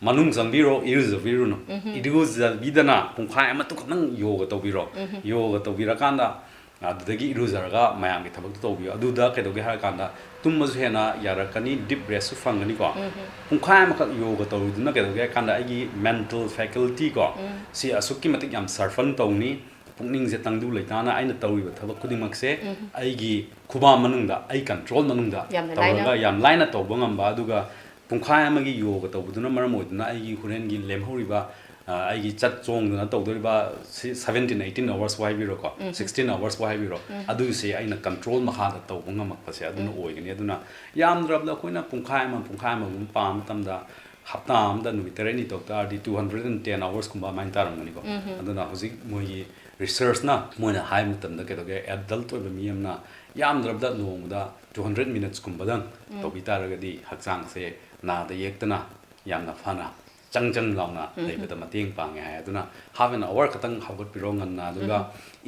ꯃꯅꯨꯡ ꯆꯪꯕꯤꯔꯣ ꯏꯔꯨꯖꯕꯤꯔꯨꯅꯨ ꯏꯔꯨꯖꯕꯤꯗꯅ ꯄꯨꯡꯈꯥꯏ ꯑꯃꯇ ꯈꯛꯇꯪ ꯌꯣꯒ ꯇꯧꯕꯤꯔꯣ ꯌꯣꯒ ꯇꯧꯕꯤꯔꯀꯥꯟꯗ ꯑꯗꯨꯗꯒꯤ ꯏꯔꯨꯖꯔꯒ ꯃꯌꯥꯝꯒꯤ ꯊꯕꯛꯇꯣ ꯇꯧꯕꯤꯌꯣ ꯑꯗꯨꯗ ꯀꯩꯗꯧꯒꯦ ꯍꯥꯏꯔꯀꯥꯟꯗ ꯇꯨꯝꯕꯁꯨ ꯍꯦꯟꯅ ꯌꯥꯔꯛꯀꯅꯤ ꯗꯤꯞ ꯔꯦꯁꯁꯨ ꯐꯪꯒꯅꯤꯀꯣ ꯄꯨꯡꯈꯥꯏ ꯑꯃꯈꯛ ꯌꯣꯒ ꯇꯧꯔꯤꯗꯨꯅ ꯀꯩꯗꯧꯒꯦ ꯍꯥꯏꯔꯀꯥꯟꯗ ꯑꯩꯒꯤ ꯃꯦꯟꯇꯦꯜ ꯐꯦꯀꯜꯇꯤ ꯀꯣ ꯁꯤ ꯑꯁꯨꯛꯀꯤ ꯃꯇꯤꯛ ꯌꯥꯝ ꯁꯔꯐꯟ ꯇꯧꯅꯤ ꯄꯨꯛꯅꯤꯡꯁꯦ ꯇꯪꯗꯨ ꯂꯩꯇꯥꯅ ꯑꯩꯅ ꯇꯧꯔꯤꯕ ꯊꯕꯛ ꯈꯨꯗꯤꯡꯃꯛꯁꯦ ꯑꯩꯒꯤ ꯈꯨꯕꯥꯝ ꯃꯅꯨꯡꯗ ꯑꯩ ꯀꯟꯇ꯭ꯔꯣꯜ ꯃꯅꯨꯡꯗ ꯇꯧꯔꯒ ꯌꯥꯝ ꯂꯥꯏꯅ ꯇꯧꯕ ꯉꯝꯕ ꯑꯗꯨꯒ ꯄꯨꯡꯈꯥꯏ ꯑꯃꯒꯤ ꯌꯣꯒ ꯇꯧꯕꯗꯨꯅ ꯃꯔꯝ ꯑꯣꯏꯗꯨꯅ ꯑꯩꯒꯤ ꯍꯣꯔꯦꯟꯒꯤ ꯂꯦꯝꯍꯧꯔꯤꯕ ꯑꯩꯒꯤ ꯆꯠ ꯆꯣꯡꯗꯨꯅ ꯇꯧꯗꯣꯔꯤꯕ 17-18 hours ꯍꯥꯏꯕꯤꯔꯣꯀꯣ 16 hours ꯍꯥꯏꯕꯤꯔꯣ ꯑꯗꯨꯁꯦ ꯑꯩꯅ ꯀꯟꯇ꯭ꯔꯣꯜ ꯃꯈꯥꯗ ꯇꯧꯕ ꯉꯝꯃꯛꯄꯁꯦ ꯑꯗꯨꯅ ꯑꯣꯏꯒꯅꯤ ꯑꯗꯨꯅ ꯌꯥꯝꯗ꯭ꯔꯕꯗ ꯑꯩꯈꯣꯏꯅ ꯄꯨꯡꯈꯥꯏ ꯑꯃꯒꯨꯝꯕ ꯄꯥꯕ ꯃꯇꯝꯗ ꯍꯞꯇꯥ ꯑꯃꯗ ꯅꯨꯃꯤꯠ 10 ꯇꯧ ꯇꯥꯔꯗꯤ 210 hours ꯀꯨꯝꯕ ꯑꯗꯨꯃꯥꯏꯅ ꯇꯥꯔꯝꯒꯅꯤꯀꯣ ꯑꯗꯨꯅ ꯍꯧꯖꯤꯛ ꯃꯣꯏꯒꯤ ꯔꯤꯁꯔꯁꯅ ꯃꯣꯏꯅ ꯍꯥꯏꯕ ꯃꯇꯝꯗ ꯀꯩꯗꯧꯒꯦ ꯑꯦꯗꯜꯠ ꯑꯣꯏꯕ ꯃꯤ ꯑꯃꯅ ꯌꯥꯝꯗ꯭ꯔꯕꯗ ꯅꯣꯡꯃꯗ 200 minutes ꯀꯨꯝꯕꯗꯪ ꯇꯧꯕꯤ ꯇꯥꯔꯒꯗꯤ ꯍꯛꯆꯥꯡꯁꯦ ꯅꯥꯗ ꯌꯦꯛꯇꯅ ꯌꯥꯝꯅ ꯐꯅ ꯆꯪ ꯂꯥꯎꯅ ꯂꯩꯕꯗ ꯃꯇꯦꯡ ꯄꯥꯡꯉꯦ ꯍꯥꯏ ꯑꯗꯨꯅ half an hour ꯈꯛꯇꯪ ꯍꯧꯒꯠꯄꯤꯔꯣ ꯉꯟꯅ ꯑꯗꯨꯒ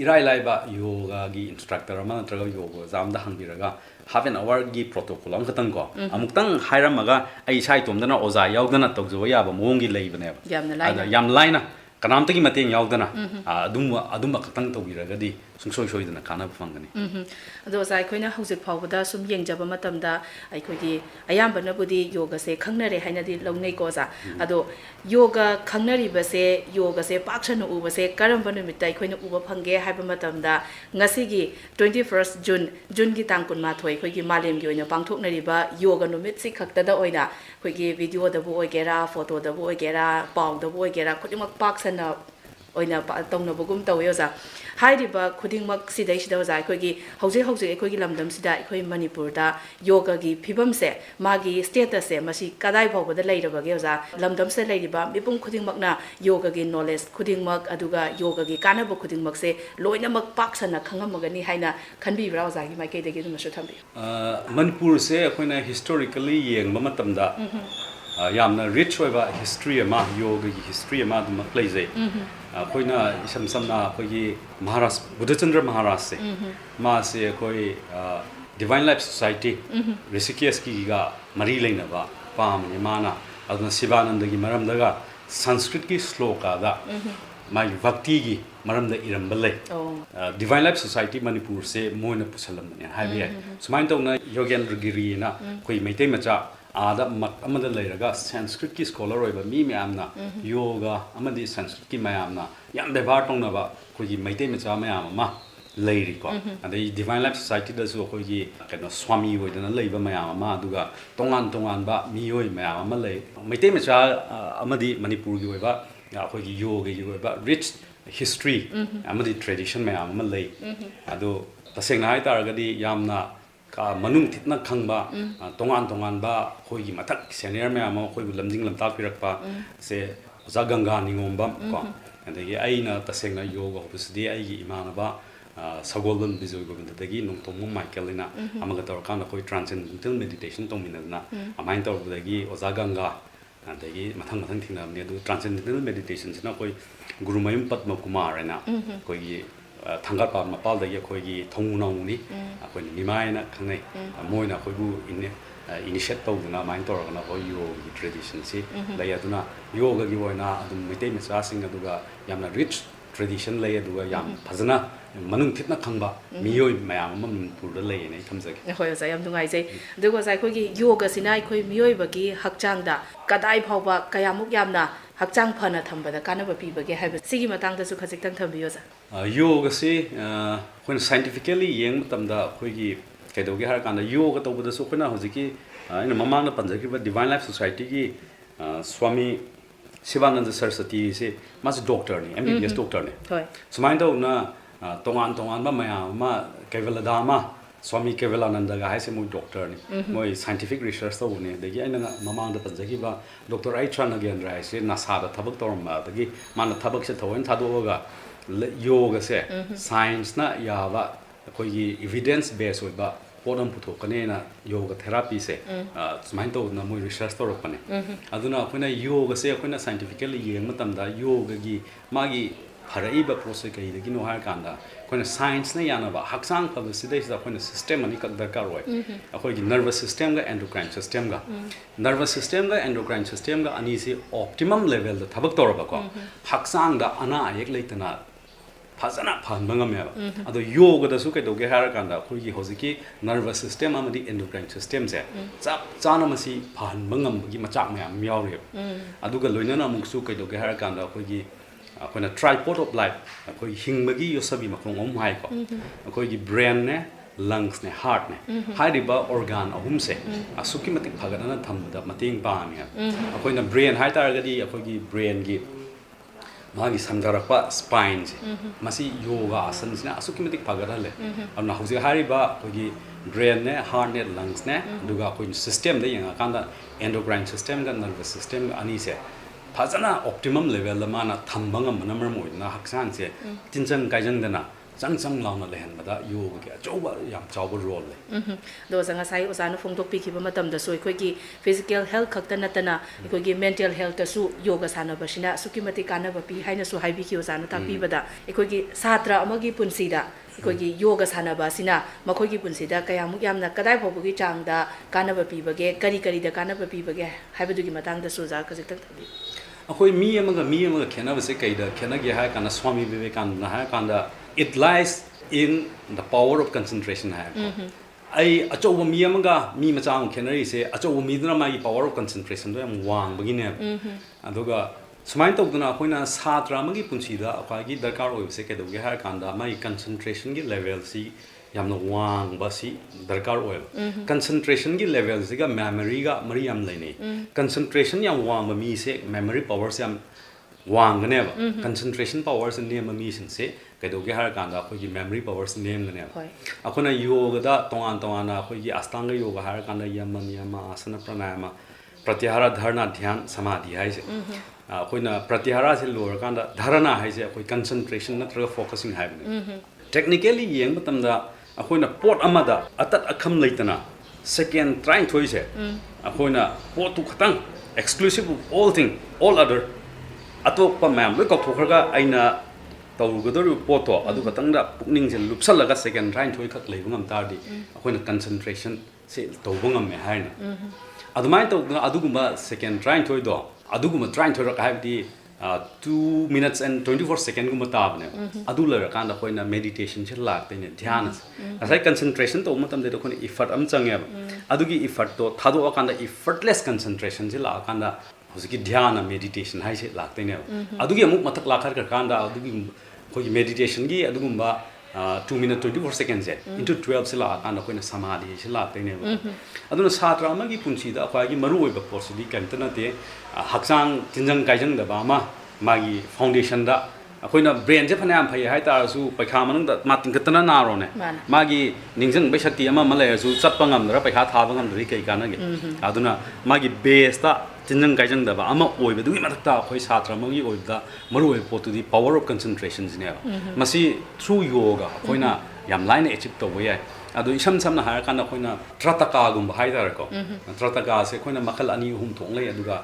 ꯏꯔꯥꯏ ꯂꯥꯏꯕ ꯌꯣꯒꯥꯒꯤ ꯏꯟꯁꯇ꯭ꯔꯛꯇꯔ ꯑꯃ ꯅꯠꯇ꯭ꯔꯒ ꯌꯣꯒ ꯑꯣꯖꯥ ꯑꯃꯗ ꯍꯪꯕꯤꯔꯒ half an hourꯒꯤ ꯄ꯭ꯔꯣꯇꯣꯀꯣꯜ ꯑꯃꯈꯛꯇꯪ ꯀꯣ ꯑꯃꯨꯛꯇꯪ ꯍꯥꯏꯔꯝꯃꯒ ꯑꯩ ꯏꯁꯥ ꯏꯇꯣꯝꯗꯅ ꯑꯣꯖꯥ ꯌꯥꯎꯗꯅ ꯇꯧꯖꯕ ꯌꯥꯕ ꯃꯑꯣꯡꯒꯤ ꯂꯩꯕꯅꯦꯕ ꯑꯗ ꯌꯥꯝ ꯂꯥꯏꯅ ꯀꯅꯥꯝꯇꯒꯤ ꯃꯇꯦꯡ ꯌꯥꯎꯗꯅ ꯑꯗꯨꯝꯕ ꯈꯛꯇꯪ ꯇꯧꯕꯤꯔꯒꯗꯤ ꯁꯨꯡꯁꯣꯏ ꯁꯣꯏꯗꯅ ꯀꯥꯟꯅꯕ ꯐꯪꯒꯅꯤ ꯑꯗꯣ ꯑꯣꯖꯥ ꯑꯩꯈꯣꯏꯅ ꯍꯧꯖꯤꯛ ꯐꯥꯎꯕꯗ ꯁꯨꯝ ꯌꯦꯡꯖꯕ ꯃꯇꯝꯗ ꯑꯩꯈꯣꯏꯒꯤ ꯑꯌꯥꯝꯕꯅꯕꯨꯗꯤ ꯌꯣꯒꯁꯦ ꯈꯪꯅꯔꯦ ꯍꯥꯏꯅꯗꯤ ꯂꯧꯅꯩꯀꯣ ꯑꯣꯖꯥ ꯑꯗꯣ ꯌꯣꯒ ꯈꯪꯅꯔꯤꯕꯁꯦ ꯌꯣꯒꯁꯦ ꯄꯥꯛ ꯁꯟꯅ ꯎꯕꯁꯦ ꯀꯔꯝꯕ ꯅꯨꯃꯤꯠꯇ ꯑꯩꯈꯣꯏꯅ ꯎꯕ ꯐꯪꯒꯦ ꯍꯥꯏꯕ ꯃꯇꯝꯗ ꯉꯁꯤꯒꯤ 21 ꯖꯨꯟꯒꯤ ꯇꯥꯡ 12 ꯑꯩꯈꯣꯏꯒꯤ ꯃꯥꯂꯦꯝꯒꯤ ꯑꯣꯏꯅ ꯄꯥꯡꯊꯣꯛꯅꯔꯤꯕ ꯌꯣꯒ ꯅꯨꯃꯤꯠꯁꯤ ꯈꯛꯇꯗ ꯑꯣꯏꯅ ꯑꯩꯈꯣꯏꯒꯤ ꯚꯤꯗꯤꯑꯣꯗꯕꯨ ꯑꯣꯏꯒꯦꯔꯥ ꯐꯣꯇꯣꯗꯕꯨ ꯑꯣꯏꯒꯦꯔꯥ ꯄꯥꯎꯗꯕꯨ ꯑꯣꯏꯒꯦꯔꯥ ꯈꯨꯗꯤꯡꯃꯛ ꯄꯥꯛ ꯁꯟꯅ ꯑꯣꯏꯅ ꯇꯧꯅꯕꯒꯨꯝ ꯇꯧꯋꯦ ꯑꯣꯖꯥ ꯍꯥꯏꯔꯤꯕ ꯈꯨꯗꯤꯡꯃꯛ ꯁꯤꯗꯩꯁꯤꯗ ꯑꯣꯖꯥ ꯑꯩꯈꯣꯏꯒꯤ ꯍꯧꯖꯤꯛ ꯑꯩꯈꯣꯏꯒꯤ ꯂꯝꯗꯝꯁꯤꯗ ꯑꯩꯈꯣꯏ ꯃꯅꯤꯄꯨꯔꯗ ꯌꯣꯒꯒꯤ ꯐꯤꯕꯝꯁꯦ ꯃꯥꯒꯤ ꯁ꯭ꯇꯦꯇꯁꯁꯦ ꯃꯁꯤ ꯀꯗꯥꯏ ꯐꯥꯎꯕꯗ ꯂꯩꯔꯕꯒꯦ ꯑꯣꯖꯥ ꯂꯝꯗꯝꯁꯤꯗ ꯂꯩꯔꯤꯕ ꯃꯤꯄꯨꯝ ꯈꯨꯗꯤꯡꯃꯛꯅ ꯌꯣꯒꯒꯤ ꯅꯣꯂꯦꯖ ꯈꯨꯗꯤꯡꯃꯛ ꯑꯗꯨꯒ ꯌꯣꯒꯒꯤ ꯀꯥꯟꯅꯕ ꯈꯨꯗꯤꯡꯃꯛꯁꯦ ꯂꯣꯏꯅꯃꯛ ꯄꯥꯛ ꯁꯟꯅ ꯈꯪꯉꯝꯃꯒꯅꯤ ꯍꯥꯏꯅ ꯈꯟꯕꯤꯕ꯭ꯔꯥ ꯑꯣꯖꯥꯒꯤ ꯃꯥꯏꯀꯩꯗꯒꯤ ꯑꯗꯨꯃꯁꯨ ꯊꯝꯕꯤꯌꯨ ꯃꯅꯤꯄꯨꯔꯁꯦ ꯑꯩꯈꯣꯏꯅ ꯍꯤꯁꯇꯣꯔꯤꯀꯦꯜꯂꯤ ꯌꯦꯡꯕ ꯃꯇꯝꯗ ꯌꯥꯝꯅ ꯔꯤꯆ ꯑꯣꯏꯕ ꯍꯤꯁꯇ꯭ꯔꯤ ꯑꯃ ꯌꯣꯒꯒꯤ ꯍꯤꯁꯇ꯭ꯔꯤ ꯑꯃ ꯑꯗꯨꯃꯛ ꯂꯩꯖꯩ ꯑꯩꯈꯣꯏꯅ ꯏꯁꯝ ꯁꯝꯅ ꯑꯩꯈꯣꯏꯒꯤ ꯃꯍꯥꯔꯥꯖ ꯕꯨꯙꯆꯟꯗ꯭ꯔ ꯃꯍꯥꯔꯥꯖꯁꯦ ꯃꯥꯁꯦ ꯑꯩꯈꯣꯏ ꯗꯤꯚꯥꯏꯟ ꯂꯥꯏꯐ ꯁꯣꯁꯥꯏꯇꯤ ꯔꯤꯁꯤꯀꯦꯁꯀꯤꯒ ꯃꯔꯤ ꯂꯩꯅꯕ ꯄꯥꯝꯕꯅꯤ ꯃꯥꯅ ꯑꯗꯨꯅ ꯁꯤꯕꯥꯅꯟꯗꯒꯤ ꯃꯔꯝꯗꯒ ꯁꯪꯁꯀ꯭ꯔꯤꯠꯀꯤ ꯁ꯭ꯂꯣꯀꯥꯗ ꯃꯥꯒꯤ ꯚꯛꯇꯤꯒꯤ ꯃꯔꯝꯗ ꯏꯔꯝꯕ ꯂꯩ ꯗꯤꯚꯥꯏꯟ ꯂꯥꯏꯐ ꯁꯣꯁꯥꯏꯇꯤ ꯃꯅꯤꯄꯨꯔꯁꯦ ꯃꯣꯏꯅ ꯄꯨꯁꯜꯂꯝꯕꯅꯦ ꯍꯥꯏꯕ ꯌꯥꯏ ꯁꯨꯃꯥꯏꯅ ꯇꯧꯅ ꯌꯣꯒꯦꯟꯗ꯭ꯔꯒꯤꯔꯤꯅ ꯑꯩꯈꯣꯏ ꯃꯩꯇꯩ ꯃꯆꯥ आदा मत अमदा लेरगा संस्कृत की स्कॉलर होइबा मी म्यामना योगा अमदी संस्कृत की म्यामना याम व्यवहार तौनबा कोई मैते मचा म्याम अमा लेरी को अदे डिवाइन लाइफ सोसाइटी दसु कोई कनो स्वामी होइदना लेबा म्याम अमा अदुगा तोंगान तोंगान बा मियोय म्याम अमा ले मैते मचा अमदी मणिपुर की होइबा कोई योगा की होइबा रिच हिस्ट्री अमदी ट्रेडिशन म्याम अमा ले अदो तसेंगना हाय तारगदी यामना मनुंग थितना खंगबा तोंगान तोंगान बा खोई मथक सीनियर में आमा खोई लमजिंग लमता पिरकपा से ओजा गंगा निंगोंबम को अदगी आइना तसेंगना योगा होबसदी आइगी इमानबा सगोलन बिजोय गोविंददगी नोंतोम माइकेलिना अमगा तौरकान खोई ट्रांसेंडेंटल मेडिटेशन तोमिनना अमाइन तौरबदगी ओजा गंगा अदगी मथंग मथंग थिंगनामने दु ट्रांसेंडेंटल मेडिटेशन सिना कोई गुरुमयम पद्म कुमार ना कोई थांगा पार मपाल दगी अखोगी थौनाउनी अखोनी निमायना खंगै मोइना अखोइबु इनिशिएट तौदुना माइन तौरगना हो योगी ट्रेडिशन सी लय अदुना योगा गी वोइना अदुम मिते मिसा सिंग अदुगा यामना रिच ट्रेडिशन लय अदुगा याम फजना मनुंग थितना खंगबा मियोय मयाम मनिपुरदा लयने थमजगे होय जा याम दुंगाइजै दुगो जा अखोगी योगा सिना अखोई मियोयबगी हक्चांगदा कदाई फावबा कयामुक यामना हक्चांग फना थंबदा कानबा पीबगे हाइबा सिगी मतंगदसु खजिक्तंग थंबियो जा योगा से अखोइन साइंटिफिकली येंग मतमदा अखोगी कैदोगे हर कांदा योगा तौबदसु अखोइना हुजिकी इन ममांगना पंजगिबा डिवाइन लाइफ सोसाइटी की स्वामी शिवानंद सरस्वती से मास डॉक्टर ने एमबीबीएस डॉक्टर ने सुमाइन तौना तोंगान तोंगान बा मयाम मा कैवलदामा स्वामी केवलानंद गाय से मोई डॉक्टर ने मोई साइंटिफिक रिसर्च तौने दगी आइना ममांगदा पंजगिबा डॉक्टर राइचंदा चंगथम से नासादा थबक तौरम दगी माना थबक से थोइन थादोगा योगा से साइंस ना यावा कोई evidence base होइबा PODEM पुथोकनेना yoga therapy से सुमाइन तौना मोई रिसर्च तौरपने अदुना अखोइना योगा से अखोइना साइंटिफिकली येंग मतमदा योगा की मागी फरइबा प्रोसेस कईदगिनो हार कांदा अखोइना साइंस ना यानाबा हक्सांग फबसिदैस अखोइना सिस्टम अनि कक दरकार होय अखोइगी नर्वस सिस्टम गा एंडोक्राइन सिस्टम गा नर्वस सिस्टम गा एंडोक्राइन सिस्टम गा अनि से ऑप्टिमम लेवल दा थबक तौरबा को हक्सांग दा अना एक लेतना फजना फनबंगमेबा अदो योगा दसु कैदोगे हार कांदा अखोइगी होजिकी नर्वस सिस्टम अमदी एंडोक्राइन सिस्टम से चाप चाना मसी फनबंगमगी मचाक मयाम यावरे अदुगा लोइनना अमुकसु कैदोगे हार कांदा अखोइगी अखोइना ट्राइपोड ऑफ लाइफ अखोइ हिंगबगी योसबी मखोंग ओम हाइको अखोइगी ब्रेन ने लंग्स ने हार्ट ने हाइरिबा ऑर्गन अहुम से असुकी मतिक फगदना थंबदा मतेंग पामी अखोइना ब्रेन हाइ तारगदी अखोइगी ब्रेन गी मागी संदरपा स्पाइन से मसी योगा आसन से असुकी मतिक फगदले अना हुजे हारिबा अखोइगी ब्रेन ने हार्ट ने लंग्स ने दुगा कोइ सिस्टम दे यंगा कांदा एंडोक्राइन सिस्टम गा नर्वस सिस्टम अनि से फजना ऑप्टिमम लेवल माना थंबंगम नमर मोइना हक्सान से तिनचंग काइजंगदना चंग चंग लाउना लेहनबदा योगा के अचौबा याम चावबा रोल ले दो जंगा साइ ओजाना फोंदोकपिखिबा मतमदा सो अखोइगी फिजिकल हेल्थ खक्ता नतना अखोइगी मेंटल हेल्थ तसु योगा सानबसिना असुकी मति कानबा पि हाइनसु हाइबिखि ओजाना ताकपिबदा अखोइगी छात्र अमगी पुंसीदा अखोइगी योगा सानबसिना मखोइगी पुंसीदा कयामुक यामना कदाइ फोबगी चांगदा कानबा पिबगे करी करीदा कानबा पिबगे हाइबदुगी मतंगदा सुजा खजिक्तंग थबि अखोइ मी अमगा खेनबसे कैदा खेनगे हाय काना स्वामी विवेकानंद हाय कांदा it lies in the power of concentration hai ai achowa mi amaga mi machang khenari se achowa mi duna mai power of concentration do yam wang bagine aduga sumain tawduna akoina satra amagi punchi da akwagi darkar oi se kedoge har kanda mai concentration gi level si yamna wang basi darkar oi concentration gi level siga memory ga mari yam laini concentration yam wang mi se memory power se yam wang ne ba concentration power se ne mi sin se kedoge har kanda akogi memory power se ne ne akona yoga da tongan tongana akogi astanga yoga har kanda yam asana pranayama pratyahara dharana dhyan samadhi hai se akoina pratyahara se lor kanda dharana hai se akoi concentration natra focusing hai technically yeng matamda akoina pot amada atat akham leitana second trying thoi se akoina pot tu khatang exclusive of all other atokpa ma'am loi kokthokharga aina tawgador pot to adu khatangda pukning se lupsalaga second trying thoi khak leibungam tardi akoina concentration se tawbungam me haina adumai to aduguma second trying thoi do aduguma trying thoi rak haibdi 2 minutes and 24 seconds guma tabne adu lar kan da koina meditation se lak te ne dhyan asai concentration to matam de ko effort am change adugi effort to thado kan da effortless concentration se la kan da hosiki dhyan meditation hai se lak te ne adugi amuk matak lakhar ka kan da adugi ko meditation gi adugumba 2 minutes 24 seconds into 12 sila kan koina samadhi sila tene aduna satra amagi punchi da akwagi maru oiba course di kantana te haksang tinjang kaijang da ba magi foundation da akoina brain je phanam phai hai ta su paikha manung da ma tingkatana na ro ne magi ningjang bai shakti ama malai su chatpa ngam dra paikha thaba ngam dri kai kana ge aduna magi base ta tinjang kaijang da ba ama oiba du ma ta khoi satra magi oibda maru oi potu di power of concentration ne masi through yoga koina yam line achieve to boy adu isam samna har kana koina trataka gum hai dar ko trataka se koina makhal ani hum thong lei aduga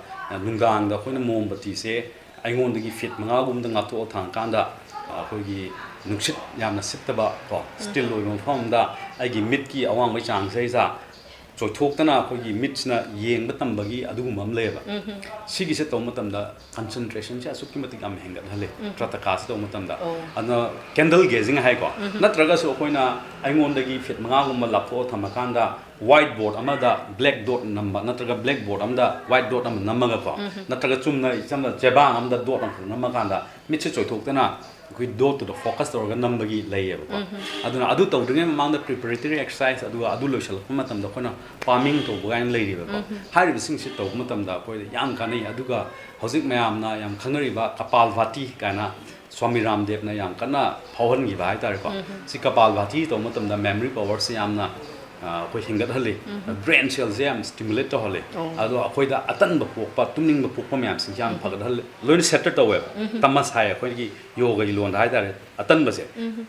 nungdang da koina mombati se aingon dagi fit manga gum da ngato thang kanda akogi nuksit yamna sittaba ko still loi mong phom da agi mit ki awang bai chang sei sa choithokna akogi mitsna yeng batam bagi adugum am leba sigi se to matam da concentration cha sukki matik am hengat hale trataka se to matam da ana candle gazing hai ko natraga so koina aingon dagi fit manga gum lapho thamakanda whiteboard amada black dot number natraga blackboard amda white dot am namaga ko natraga chumna chamna jebang amda dot am namakanda mitse choithokna kui dot to the focus to number gi layeba ko aduna adu tawdringe mamang da preparatory exercise adu loisal matam da khona farming to gain layriba ko hari bising si to matam da ko yam kanai aduga hojik mayam na yam khanari ba kapal vati kana swami ramdev na yam kana phawhan gi bai tar ko si kapal vati to matam da memory power se yam na koi hingat hale brain cells yam stimulate to hale ado akoi da atan ba pokpa tumning ba pokpa myam sing jam phagad hale loin set to web tamas hai koi gi yoga gi lon hai dar atan ba se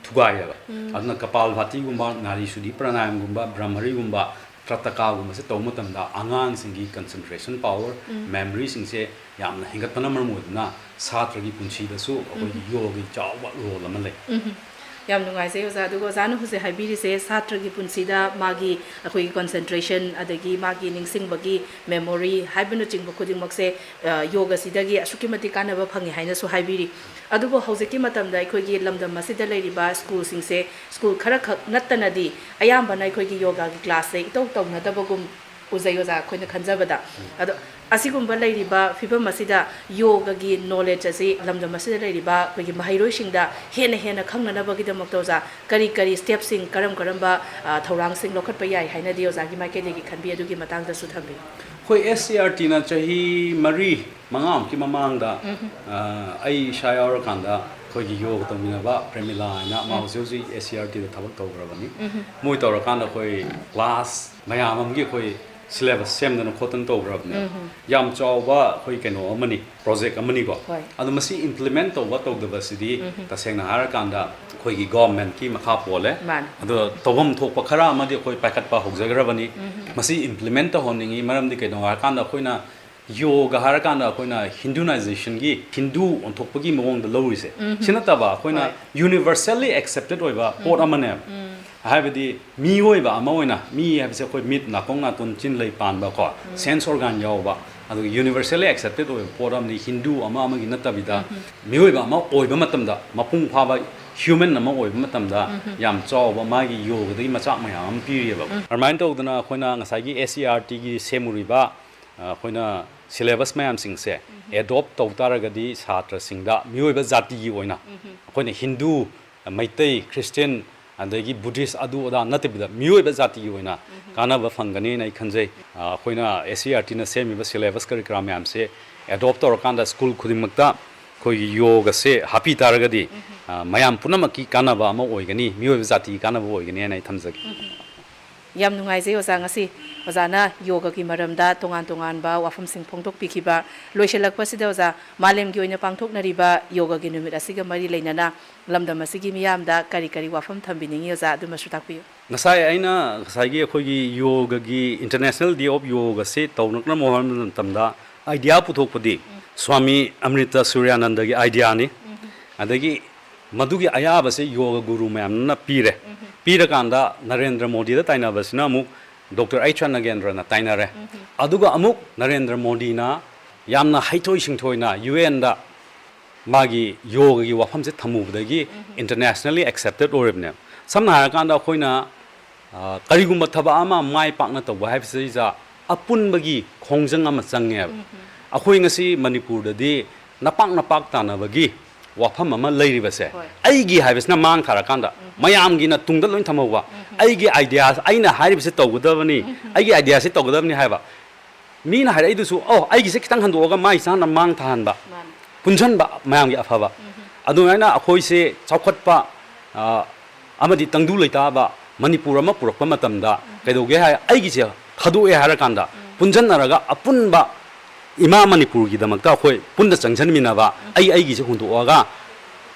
thuga ya ba adna kapal bhati gumba nari sudi pranayam gumba brahmari gumba trataka gumba se to matam da angang sing gi concentration power memory sing se yamna hingat panam mar modna satra gi punchi da su akoi yoga gi chawa role am le yam nungai se oza du zanu hu se haibiri se satra gi punsida magi akhoi concentration adagi magi ningsing bagi memory haibunu ching bokuding mokse yoga sidagi asuki mati kana ba phangi haina su haibiri adubo hojeki matam da akhoi gi lamdam masida leiriba school sing se school khara khak nattana di ayam bana akhoi gi yoga gi class se ito to na dabagum uzai oza khoina khanjabada ado asigumba leiriba fibam masida yoga gi knowledge asi lamdam masida leiriba akhoi gi mahairoi singda hena khangna na bagi da maktoza kari steps sing karam ba Thouram sing lokhat pa yai haina di oza gi mai ke de gi khanbi adu gi matang da su thambi khoi SCRT na chahi mari mangam ki mamang da ai shayar kanda khoi gi yoga to mina ba premila na ma usi SCRT da thabak to grabani moi to kanda khoi class mayam gi khoi syllabus sem na khotan to grabne yam chawba khoi keno amani project amani ko adu masi implement to what of the university ta sengna har kanda khoi gi government ki makha pole adu tobam thok pa khara amadi khoi pakat pa hokjagrabani masi implement to honingi maram di keno har kanda khoina yoga har kanda khoina Hinduization gi Hindu on thokpagi mawong da lowise sinata ba khoina universally accepted oiba pot amane haibadi mi oiba amaoina mi habise khoi mit na kong na ton chin lei pan ba ko sense organ yaw ba adu universally accepted oiba pot am ni Hindu ama gi natabida mi oiba ama oiba matam da mapung pha ba human ama oi matamda yam chaw ma gi yoga dai macha mayam piri ba armain to dana khoina ngasai gi SCRT gi semuri ba khoina syllabus mayam sing se adopt to taraga di chhatra singda mioi ba jati gi oina khoina Hindu Maitai Christian adagi Buddhist adu oda natibda mioi ba jati gi oina kana ba fangani nai khanjai khoina SCRT na semi ba syllabus curriculum yam se adopt to kanda school khudimakta khoi yoga se happy taragadi mayam punamaki kana ba ma oigani mioi ba jati kana ba oigani nai thamjagi yam nungai je oza ngasi oza na yoga ki maramda tongan tongan ba wafam sing phongtok pikhiba loiselak pasida oza malem gi oina pangthok nariba yoga gi numit asiga mari leinana lamdam asigi miyam da kari kari wafam thambiningi oza adu masu takpiyo nasai aina ngasai gi khoi gi yoga gi international day of yoga se tawnakna moham tamda idea puthok pudi Swami Amrita Suryananda gi idea ni adagi madugi ayaba se yoga guru mayam na pire pira kanda Narendra Modi da taina basina amuk Dr. Raichanda Chingtham na taina re aduga amuk Narendra Modi na yamna haitoi singthoi na UN da magi yoga gi wafam se thamu dagi internationally accepted oribne samna har kanda khoina karigumba thaba ama mai pakna to ba haibse ja apun bagi khongjang ama change akhoi ngasi Manipur da di napak tana bagi wafam ama leiribase aigi haibsna mang thara kanda mayam gi na tungda loin thamawa aigi ideas aina haribse tawgudabani aigi ideas se tawgudabani haiba mi na harai du su oh aigi se kitang handoga mai sa na mang than ba punjan ba mayam gi afaba adu aina akhoi se chawkhatpa amadi tangdu leita ba Manipur ama purakpa matamda kaidoge hai aigi se thadu e hara kanda punjan naraga apun ba Ima Manipur gi damakta khoi punda changchan minaba ai gi se hundu oga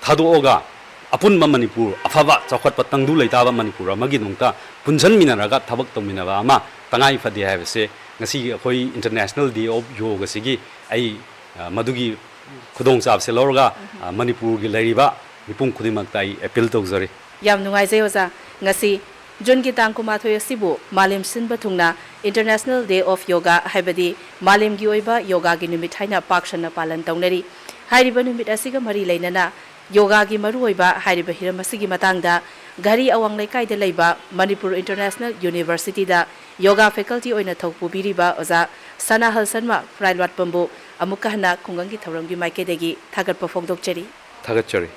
thadu oga apun ma Manipur afaba chakhat patang du leita ba Manipur amagi nungta punjan minaraga thabak to minaba ama tangai phadi ha se ngasi khoi international day of yoga sigi ai madugi khudong chap se lorga Manipur gi leiriba mipum khudimakta ai appeal tawjari yam nungai je oza ngasi Jun ki tang kuma thoy sibu malim sin bathungna International Day of Yoga haibadi malim gi oiba yoga gi numit haina pakshana palan tawnari hairiba numit asiga mari leinana yoga gi maru oiba hairiba hiram asigi matangda gari awang leikai de leiba Manipur International University da yoga faculty oina thokpu biriba oza Sanahal Sharma Phurailatpam bu amukka hana Khunganggi Thouram gi maike degi thagat perform dokcheri thagatchari